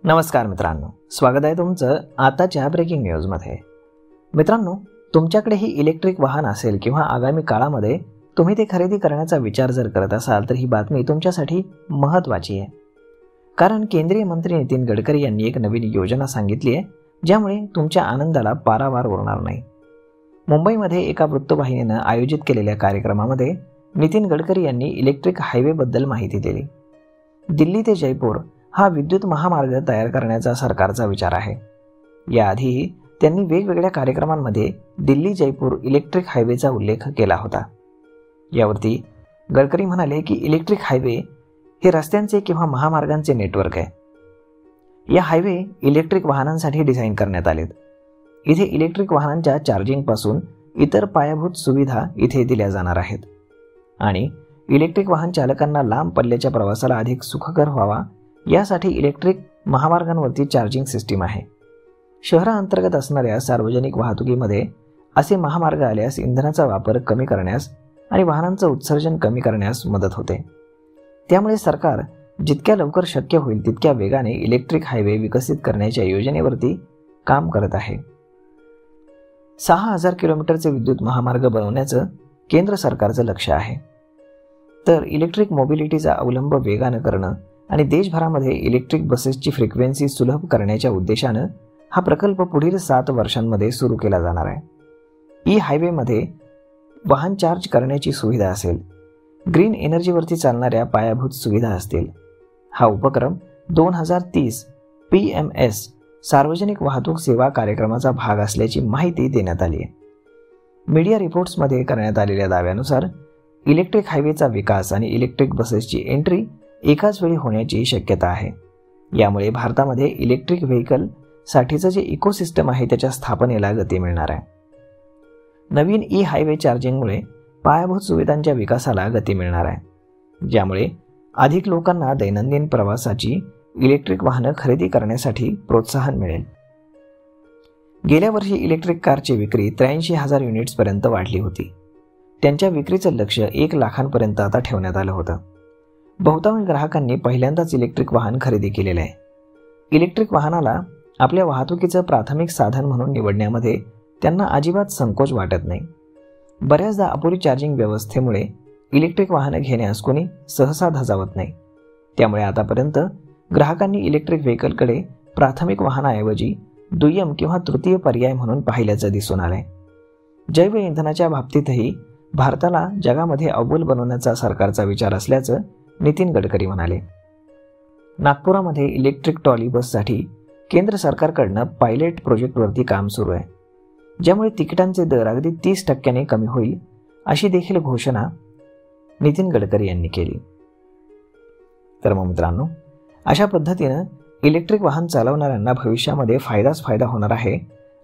नमस्कार मित्रांनो, स्वागत आहे तुमचं आताच्या ब्रेकिंग न्यूजमध्ये। मित्रांनो, तुमच्याकडेही इलेक्ट्रिक वाहन असेल किंवा आगामी काळामध्ये तुम्ही ते खरेदी करण्याचा विचार जर करत असाल तर ही बातमी तुमच्यासाठी महत्त्वाची आहे। कारण केंद्रीय मंत्री नितीन गडकरी यांनी एक नवीन योजना सांगितली आहे ज्यामुळे तुमच्या आनंदाला पारावार उरणार नाही। मुंबईमध्ये एका वृत्तवाहिनीनं आयोजित केलेल्या कार्यक्रमामध्ये नितीन गडकरी यांनी इलेक्ट्रिक हायवेबद्दल माहिती दिली। दिल्ली ते जयपूर हा विद्युत महामार्ग तयार करण्याचा सरकारचा विचार आहे। याआधीही त्यांनी वेगवेगळ्या कार्यक्रमांमध्ये दिल्ली जयपूर इलेक्ट्रिक हायवेचा उल्लेख केला होता। यावरती गडकरी म्हणाले की इलेक्ट्रिक हायवे हे रस्त्यांचे किंवा महामार्गांचे नेटवर्क आहे। या हायवे इलेक्ट्रिक वाहनांसाठी डिझाईन करण्यात आलेत। इथे इलेक्ट्रिक वाहनांच्या चार्जिंगपासून इतर पायाभूत सुविधा इथे दिल्या जाणार आहेत आणि इलेक्ट्रिक वाहन चालकांना लांब पल्ल्याच्या प्रवासाला अधिक सुखकर व्हावा यासाठी इलेक्ट्रिक महामार्गांवरती चार्जिंग सिस्टीम आहे। शहरांतर्गत असणाऱ्या सार्वजनिक वाहतुकीमध्ये असे महामार्ग आल्यास इंधनाचा वापर कमी करण्यास आणि वाहनांचं उत्सर्जन कमी करण्यास मदत होते। त्यामुळे सरकार जितक्या लवकर शक्य होईल तितक्या वेगाने इलेक्ट्रिक हायवे विकसित करण्याच्या योजनेवरती काम करत आहे। 6000 किलोमीटरचे विद्युत महामार्ग बनवण्याचं केंद्र सरकारचं लक्ष्य आहे। तर इलेक्ट्रिक मोबिलिटीचा अवलंब वेगानं करणं आणि देशभरामध्ये इलेक्ट्रिक बसेसची फ्रिक्वेन्सी सुलभ करण्याच्या उद्देशानं हा प्रकल्प पुढील 7 वर्षांमध्ये सुरू केला जाणार आहे। ई हायवेमध्ये वाहन चार्ज करण्याची सुविधा असेल, ग्रीन एनर्जीवरती चालणाऱ्या पायाभूत सुविधा असतील। हा उपक्रम 2030 PMS सार्वजनिक वाहतूक सेवा कार्यक्रमाचा भाग असल्याची माहिती देण्यात आली आहे। मीडिया रिपोर्ट्समध्ये करण्यात आलेल्या दाव्यानुसार इलेक्ट्रिक हायवेचा विकास आणि इलेक्ट्रिक बसेसची एंट्री एकाच वेळी होण्याची शक्यता आहे। यामुळे भारतामध्ये इलेक्ट्रिक व्हेकल साठीचं जे इकोसिस्टम आहे त्याच्या स्थापनेला गती मिळणार आहे। नवीन ई हायवे चार्जिंगमुळे पायाभूत सुविधांच्या विकासाला गती मिळणार आहे, ज्यामुळे अधिक लोकांना दैनंदिन प्रवासाची इलेक्ट्रिक वाहनं खरेदी करण्यासाठी प्रोत्साहन मिळेल। गेल्या वर्षी इलेक्ट्रिक कारची विक्री 83,000 युनिट्सपर्यंत वाढली होती। त्यांच्या विक्रीचं लक्ष्य 1 लाखांपर्यंत आता ठेवण्यात आलं होतं। बहुतांश ग्राहकांनी पहिल्यांदाच इलेक्ट्रिक वाहन खरेदी केलेलं आहे। इलेक्ट्रिक वाहनाला आपल्या वाहतुकीचं प्राथमिक साधन म्हणून निवडण्यामध्ये त्यांना अजिबात संकोच वाटत नाही। बऱ्याचदा अपुरी चार्जिंग व्यवस्थेमुळे इलेक्ट्रिक वाहनं घेण्यास कोणी सहसा धजावत नाही। त्यामुळे आतापर्यंत ग्राहकांनी इलेक्ट्रिक व्हेकलकडे प्राथमिक वाहनाऐवजी दुय्यम किंवा तृतीय पर्याय म्हणून पाहिल्याचं दिसून आलंय। जैव इंधनाच्या बाबतीतही भारताला जगामध्ये अव्वल बनवण्याचा सरकारचा विचार असल्याचं नितीन गडकरी म्हणाले। नागपुरामध्ये इलेक्ट्रिक ट्रॉली बससाठी केंद्र सरकारकडनं पायलट प्रोजेक्टवरती काम सुरू आहे, ज्यामुळे तिकिटांचे दर अगदी 30% कमी होईल अशी देखील घोषणा नितीन गडकरी यांनी केली। तर मग मित्रांनो, अशा पद्धतीनं इलेक्ट्रिक वाहन चालवणाऱ्यांना भविष्यामध्ये फायदाच फायदा होणार आहे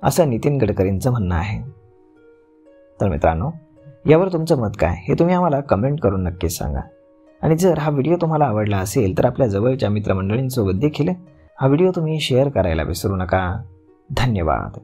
असं नितीन गडकरींचं म्हणणं आहे। तर मित्रांनो, यावर तुमचं मत काय हे तुम्ही आम्हाला कमेंट करून नक्कीच सांगा। आणि जर हा व्हिडिओ तुम्हाला आवडला असेल तर आपल्या जवळच्या मित्रमंडळींसोबत देखील हा व्हिडिओ तुम्ही शेअर करायला विसरू नका। धन्यवाद।